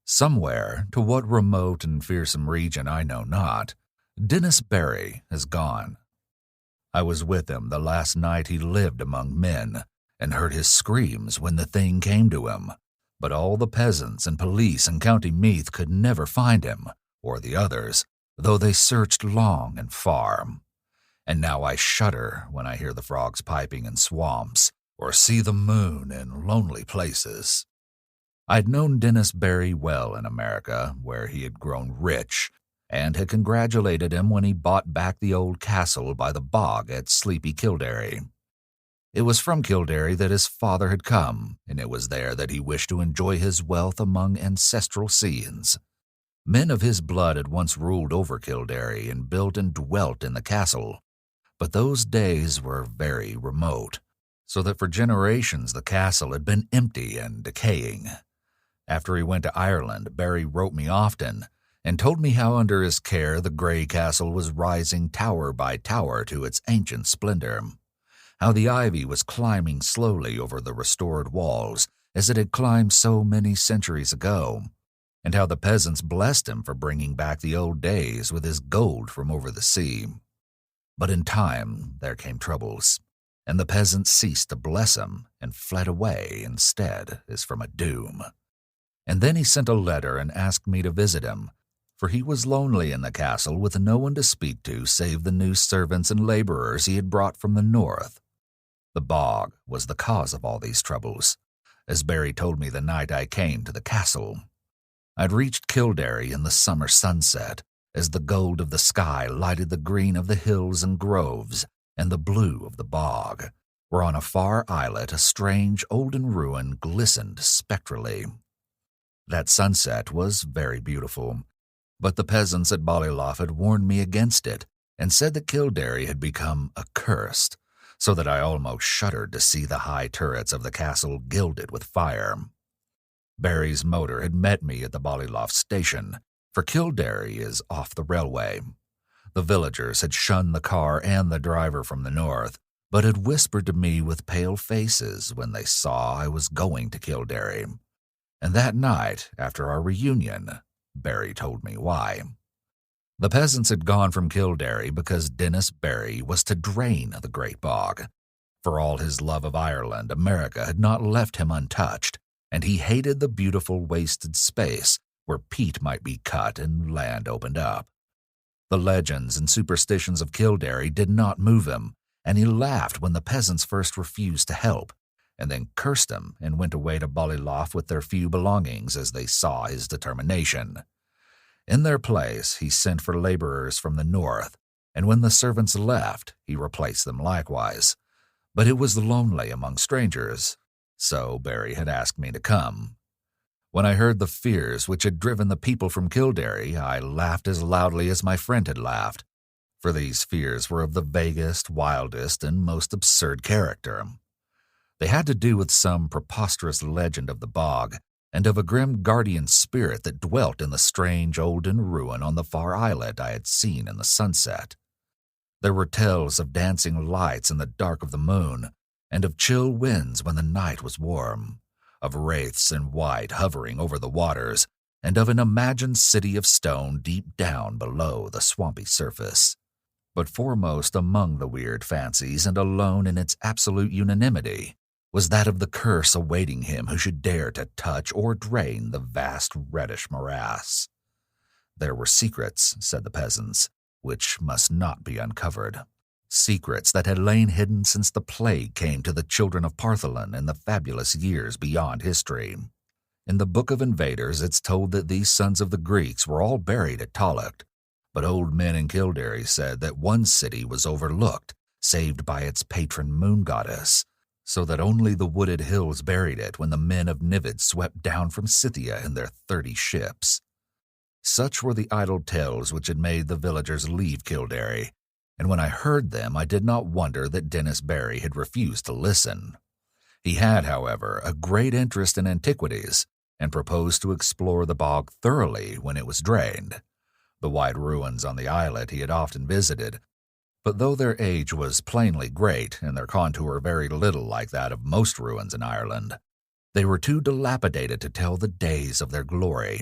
Somewhere, to what remote and fearsome region I know not, Dennis Barry has gone. I was with him the last night he lived among men, and heard his screams when the thing came to him, but all the peasants and police in County Meath could never find him, or the others, though they searched long and far. And now I shudder when I hear the frogs piping in swamps, or see the moon in lonely places. I'd known Dennis Barry well in America, where he had grown rich, and had congratulated him when he bought back the old castle by the bog at sleepy Kildare. It was from Kildare that his father had come, and it was there that he wished to enjoy his wealth among ancestral scenes. Men of his blood had once ruled over Kildare and built and dwelt in the castle, but those days were very remote, so that for generations the castle had been empty and decaying. After he went to Ireland, Barry wrote me often, and told me how under his care the grey castle was rising tower by tower to its ancient splendor, how the ivy was climbing slowly over the restored walls as it had climbed so many centuries ago, and how the peasants blessed him for bringing back the old days with his gold from over the sea. But in time there came troubles, and the peasants ceased to bless him and fled away instead as from a doom. And then he sent a letter and asked me to visit him, for he was lonely in the castle with no one to speak to save the new servants and laborers he had brought from the north. The bog was the cause of all these troubles, as Barry told me the night I came to the castle. I'd reached Kildare in the summer sunset, as the gold of the sky lighted the green of the hills and groves and the blue of the bog, where on a far islet a strange olden ruin glistened spectrally. That sunset was very beautiful, but the peasants at Ballylough had warned me against it and said that Kildare had become accursed, so that I almost shuddered to see the high turrets of the castle gilded with fire. Barry's motor had met me at the Ballylough station, for Kildare is off the railway. The villagers had shunned the car and the driver from the north, but had whispered to me with pale faces when they saw I was going to Kildare. And that night, after our reunion, Barry told me why. The peasants had gone from Kildare because Dennis Barry was to drain the great bog. For all his love of Ireland, America had not left him untouched, and he hated the beautiful wasted space where peat might be cut and land opened up. The legends and superstitions of Kildare did not move him, and he laughed when the peasants first refused to help, and then cursed him and went away to Ballylough with their few belongings as they saw his determination. In their place, he sent for laborers from the north, and when the servants left, he replaced them likewise. But it was lonely among strangers, so Barry had asked me to come. When I heard the fears which had driven the people from Kildare, I laughed as loudly as my friend had laughed, for these fears were of the vaguest, wildest, and most absurd character. They had to do with some preposterous legend of the bog, and of a grim guardian spirit that dwelt in the strange olden ruin on the far islet I had seen in the sunset. There were tales of dancing lights in the dark of the moon, and of chill winds when the night was warm, of wraiths in white hovering over the waters, and of an imagined city of stone deep down below the swampy surface. But foremost among the weird fancies, and alone in its absolute unanimity, was that of the curse awaiting him who should dare to touch or drain the vast reddish morass. There were secrets, said the peasants, which must not be uncovered. Secrets that had lain hidden since the plague came to the children of Partholon in the fabulous years beyond history. In the Book of Invaders it's told that these sons of the Greeks were all buried at Tallaght, but old men in Kildare said that one city was overlooked, saved by its patron moon goddess, so that only the wooded hills buried it when the men of Nivid swept down from Scythia in their 30 ships. Such were the idle tales which had made the villagers leave Kildare, and when I heard them I did not wonder that Dennis Barry had refused to listen. He had, however, a great interest in antiquities, and proposed to explore the bog thoroughly when it was drained. The wide ruins on the islet he had often visited, but though their age was plainly great and their contour very little like that of most ruins in Ireland, They were too dilapidated to tell the days of their glory.